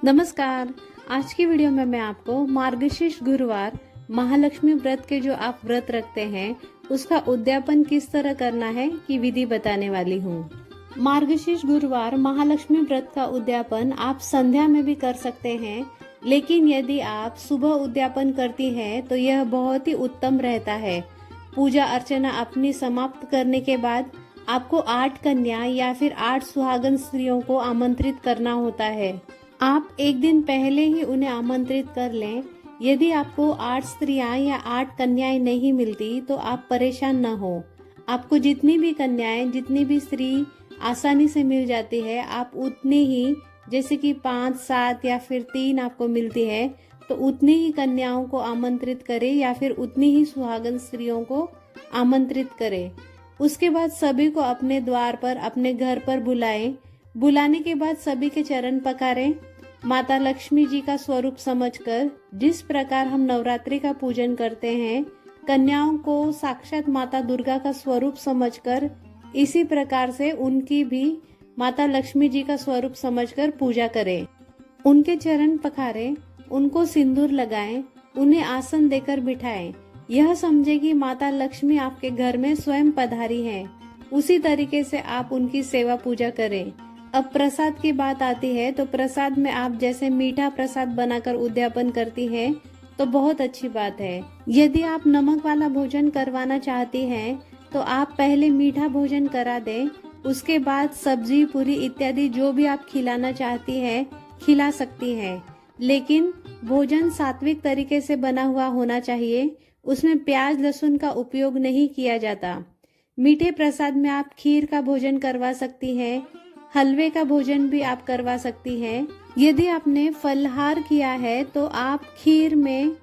नमस्कार। आज की वीडियो में मैं आपको मार्गशीर्ष गुरुवार महालक्ष्मी व्रत के जो आप व्रत रखते हैं उसका उद्यापन किस तरह करना है की विधि बताने वाली हूँ। मार्गशीर्ष गुरुवार महालक्ष्मी व्रत का उद्यापन आप संध्या में भी कर सकते हैं, लेकिन यदि आप सुबह उद्यापन करती हैं तो यह बहुत ही उत्तम रहता है। पूजा अर्चना अपनी समाप्त करने के बाद आपको 8 कन्या या फिर 8 सुहागन स्त्रियों को आमंत्रित करना होता है। आप एक दिन पहले ही उन्हें आमंत्रित कर लें। यदि आपको 8 स्त्रियां या 8 कन्याएं नहीं मिलती तो आप परेशान न हो। आपको जितनी भी कन्याएं, जितनी भी स्त्री आसानी से मिल जाती है, आप उतनी ही, जैसे कि 5, 7 या फिर 3 आपको मिलती है तो उतनी ही कन्याओं को आमंत्रित करें या फिर उतनी ही सुहागन स्त्रियों को आमंत्रित करें। उसके बाद सभी को अपने द्वार पर, अपने घर पर बुलाएं। बुलाने के बाद सभी के चरण पखारें। माता लक्ष्मी जी का स्वरूप समझकर, जिस प्रकार हम नवरात्रि का पूजन करते हैं, कन्याओं को साक्षात माता दुर्गा का स्वरूप समझकर इसी प्रकार से उनकी भी माता लक्ष्मी जी का स्वरूप समझकर पूजा करें। उनके चरण पखारें, उनको सिंदूर लगाएं, उन्हें आसन देकर बिठाएं। यह समझे कि माता लक्ष्मी आपके घर में स्वयं पधारी हैं। उसी तरीके से आप उनकी सेवा पूजा करें। अब प्रसाद की बात आती है तो प्रसाद में आप जैसे मीठा प्रसाद बनाकर उद्यापन करती हैं तो बहुत अच्छी बात है। यदि आप नमक वाला भोजन करवाना चाहती हैं तो आप पहले मीठा भोजन करा दें, उसके बाद सब्जी, पूरी इत्यादि जो भी आप खिलाना चाहती हैं खिला सकती हैं, लेकिन भोजन सात्विक तरीके से बना हुआ होना चाहिए। उसमें प्याज लहसुन का उपयोग नहीं किया जाता। मीठे प्रसाद में आप खीर का भोजन करवा सकती हैं, हलवे का भोजन भी आप करवा सकती हैं। यदि आपने फलहार किया है तो आप खीर में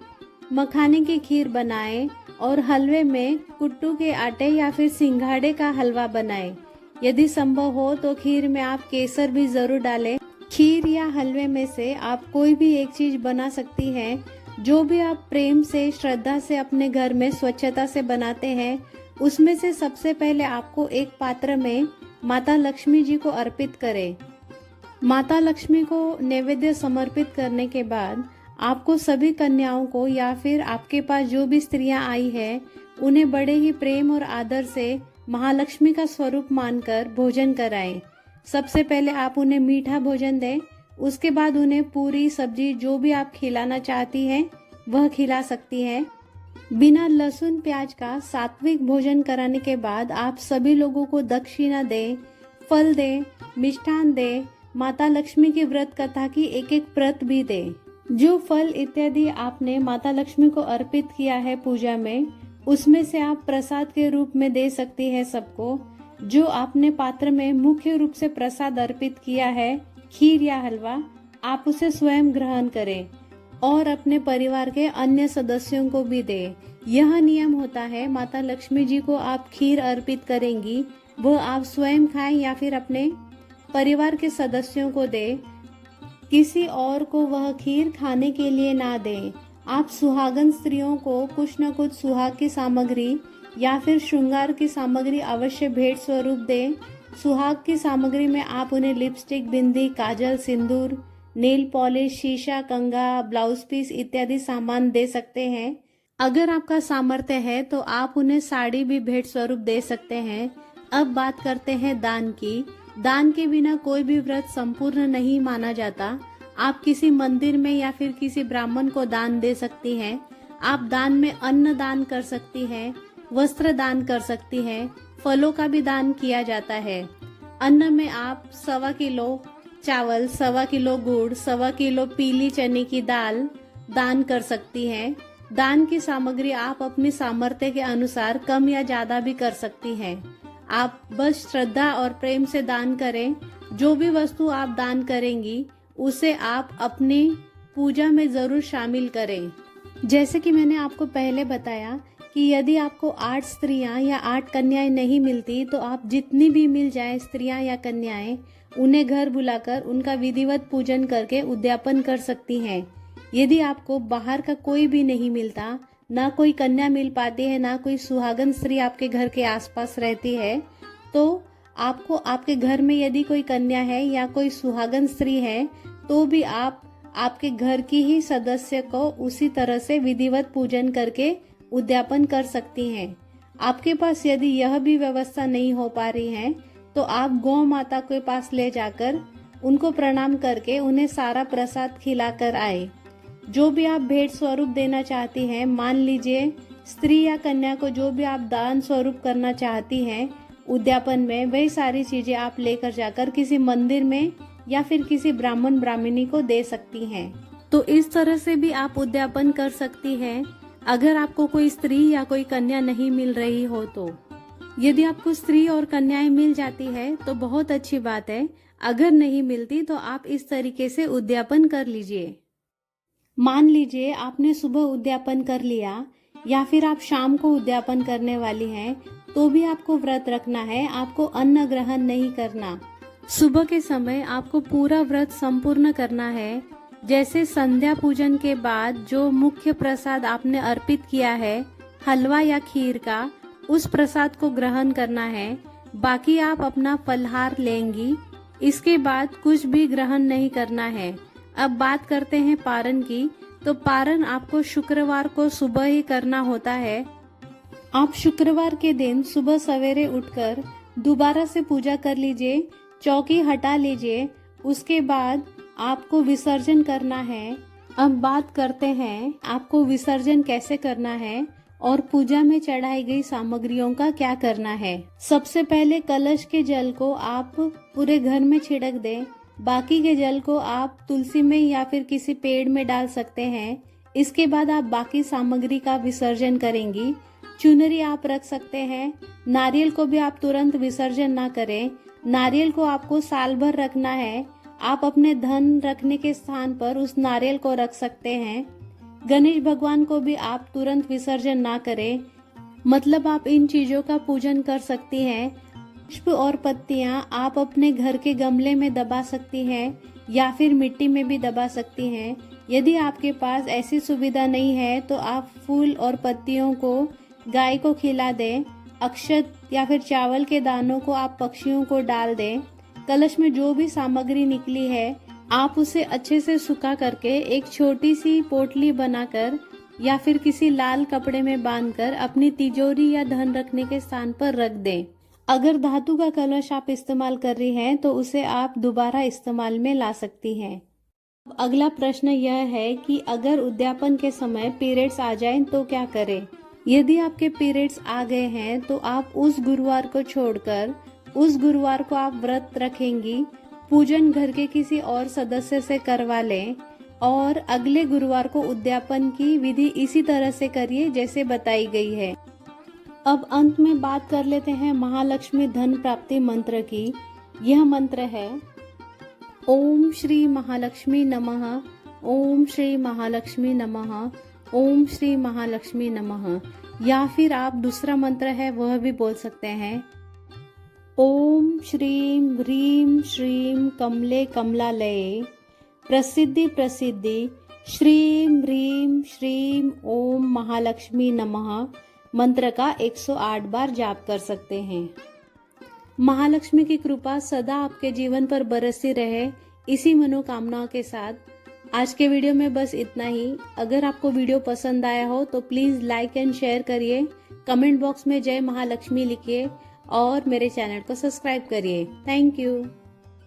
मखाने की खीर बनाएं और हलवे में कुट्टू के आटे या फिर सिंघाड़े का हलवा बनाएं। यदि संभव हो तो खीर में आप केसर भी जरूर डालें। खीर या हलवे में से आप कोई भी एक चीज बना सकती हैं। जो भी आप प्रेम से, श्रद्धा से अपने घर में स्वच्छता से बनाते हैं, उसमें से सबसे पहले आपको एक पात्र में माता लक्ष्मी जी को अर्पित करें। माता लक्ष्मी को नैवेद्य समर्पित करने के बाद आपको सभी कन्याओं को या फिर आपके पास जो भी स्त्रियां आई है उन्हें बड़े ही प्रेम और आदर से महालक्ष्मी का स्वरूप मानकर भोजन कराएं। सबसे पहले आप उन्हें मीठा भोजन दें, उसके बाद उन्हें पूरी सब्जी जो भी आप खिलाना चाहती हैं वह खिला सकती हैं। बिना लहसुन प्याज का सात्विक भोजन कराने के बाद आप सभी लोगों को दक्षिणा दें, फल दें, मिष्ठान दें। माता लक्ष्मी की व्रत कथा की एक एक प्रत भी दें। जो फल इत्यादि आपने माता लक्ष्मी को अर्पित किया है पूजा में, उसमें से आप प्रसाद के रूप में दे सकती है सबको। जो आपने पात्र में मुख्य रूप से प्रसाद अर्पित किया है, खीर या हलवा, आप उसे स्वयं ग्रहण करें और अपने परिवार के अन्य सदस्यों को भी दें। यह नियम होता है, माता लक्ष्मी जी को आप खीर अर्पित करेंगी, वह आप स्वयं खाएं या फिर अपने परिवार के सदस्यों को दें। किसी और को वह खीर खाने के लिए ना दें। आप सुहागन स्त्रियों को कुछ न कुछ सुहाग की सामग्री या फिर श्रृंगार की सामग्री अवश्य भेंट स्वरूप दें। सुहाग की सामग्री में आप उन्हें लिपस्टिक, बिंदी, काजल, सिंदूर, नेल पॉलिश, शीशा, कंघा, ब्लाउज पीस इत्यादि सामान दे सकते हैं। अगर आपका सामर्थ्य है तो आप उन्हें साड़ी भी भेंट स्वरूप दे सकते हैं। अब बात करते हैं दान की। दान के बिना कोई भी व्रत संपूर्ण नहीं माना जाता। आप किसी मंदिर में या फिर किसी ब्राह्मण को दान दे सकती हैं। आप दान में अन्न दान कर सकती हैं, वस्त्र दान कर सकती हैं, फलों का भी दान किया जाता है। अन्न में आप 1.25 किलो चावल, 1.25 किलो गुड़, 1.25 किलो पीली चने की दाल दान कर सकती हैं। दान की सामग्री आप अपनी सामर्थ्य के अनुसार कम या ज्यादा भी कर सकती हैं। आप बस श्रद्धा और प्रेम से दान करें। जो भी वस्तु आप दान करेंगी उसे आप अपनी पूजा में जरूर शामिल करें। जैसे कि मैंने आपको पहले बताया कि यदि आपको 8 स्त्रियां या 8 कन्याएं नहीं मिलती तो आप जितनी भी मिल जाए स्त्रियां या कन्याएं, उन्हें घर बुलाकर उनका विधिवत पूजन करके उद्यापन कर सकती हैं। यदि आपको बाहर का कोई भी नहीं मिलता, ना कोई कन्या मिल पाती है, ना कोई सुहागन स्त्री आपके घर के आसपास रहती है, तो आपको आपके घर में यदि कोई कन्या है या कोई सुहागन स्त्री है तो भी आप आपके घर की ही सदस्य को उसी तरह से विधिवत पूजन करके उद्यापन कर सकती हैं। आपके पास यदि यह भी व्यवस्था नहीं हो पा रही है तो आप गौ माता के पास ले जाकर उनको प्रणाम करके उन्हें सारा प्रसाद खिलाकर आए। जो भी आप भेंट स्वरूप देना चाहती हैं, मान लीजिए स्त्री या कन्या को जो भी आप दान स्वरूप करना चाहती हैं उद्यापन में, वही सारी चीजें आप लेकर जाकर किसी मंदिर में या फिर किसी ब्राह्मण ब्राह्मणी को दे सकती हैं। तो इस तरह से भी आप उद्यापन कर सकती हैं अगर आपको कोई स्त्री या कोई कन्या नहीं मिल रही हो तो। यदि आपको स्त्री और कन्याएं मिल जाती है तो बहुत अच्छी बात है, अगर नहीं मिलती तो आप इस तरीके से उद्यापन कर लीजिए। मान लीजिए आपने सुबह उद्यापन कर लिया या फिर आप शाम को उद्यापन करने वाली हैं, तो भी आपको व्रत रखना है, आपको अन्न ग्रहण नहीं करना। सुबह के समय आपको पूरा व्रत संपूर्ण करना है। जैसे संध्या पूजन के बाद जो मुख्य प्रसाद आपने अर्पित किया है, हलवा या खीर का, उस प्रसाद को ग्रहण करना है। बाकी आप अपना फलहार लेंगी। इसके बाद कुछ भी ग्रहण नहीं करना है। अब बात करते हैं पारण की। तो पारण आपको शुक्रवार को सुबह ही करना होता है। आप शुक्रवार के दिन सुबह सवेरे उठकर दोबारा से पूजा कर लीजिए, चौकी हटा लीजिए। उसके बाद आपको विसर्जन करना है। अब बात करते हैं आपको विसर्जन कैसे करना है और पूजा में चढ़ाई गई सामग्रियों का क्या करना है। सबसे पहले कलश के जल को आप पूरे घर में छिड़क दें। बाकी के जल को आप तुलसी में या फिर किसी पेड़ में डाल सकते हैं। इसके बाद आप बाकी सामग्री का विसर्जन करेंगी। चुनरी आप रख सकते हैं। नारियल को भी आप तुरंत विसर्जन ना करें। नारियल को आपको साल भर रखना है। आप अपने धन रखने के स्थान पर उस नारियल को रख सकते हैं। गणेश भगवान को भी आप तुरंत विसर्जन ना करें। मतलब आप इन चीजों का पूजन कर सकती हैं। पुष्प और पत्तियां आप अपने घर के गमले में दबा सकती हैं या फिर मिट्टी में भी दबा सकती हैं। यदि आपके पास ऐसी सुविधा नहीं है तो आप फूल और पत्तियों को गाय को खिला दें। अक्षत या फिर चावल के दानों को आप पक्षियों को डाल दें। कलश में जो भी सामग्री निकली है आप उसे अच्छे से सुखा करके एक छोटी सी पोटली बनाकर या फिर किसी लाल कपड़े में बांधकर अपनी तिजोरी या धन रखने के स्थान पर रख दें। अगर धातु का कलश आप इस्तेमाल कर रही हैं तो उसे आप दोबारा इस्तेमाल में ला सकती हैं। अगला प्रश्न यह है कि अगर उद्यापन के समय पीरियड्स आ जाएं तो क्या करें। यदि आपके पीरियड्स आ गए हैं तो आप उस गुरुवार को छोड़कर उस गुरुवार को आप व्रत रखेंगी। पूजन घर के किसी और सदस्य से करवा लें और अगले गुरुवार को उद्यापन की विधि इसी तरह से करिए जैसे बताई गई है। अब अंत में बात कर लेते हैं महालक्ष्मी धन प्राप्ति मंत्र की। यह मंत्र है ओम श्री महालक्ष्मी नमः, ओम श्री महालक्ष्मी नमः, ओम श्री महालक्ष्मी नमः। या फिर आप दूसरा मंत्र है वह भी बोल सकते हैं ओम श्रीम ह्रीम श्रीम कमले कमलालये प्रसिद्धि प्रसिद्धि श्रीम ह्रीम श्रीम ओम महालक्ष्मी नमः मंत्र का 108 बार जाप कर सकते हैं। महालक्ष्मी की कृपा सदा आपके जीवन पर बरसती रहे, इसी मनोकामनाओं के साथ आज के वीडियो में बस इतना ही। अगर आपको वीडियो पसंद आया हो तो प्लीज लाइक एंड शेयर करिए, कमेंट बॉक्स में जय महालक्ष्मी लिखिए और मेरे चैनल को सब्सक्राइब करिए। Thank you.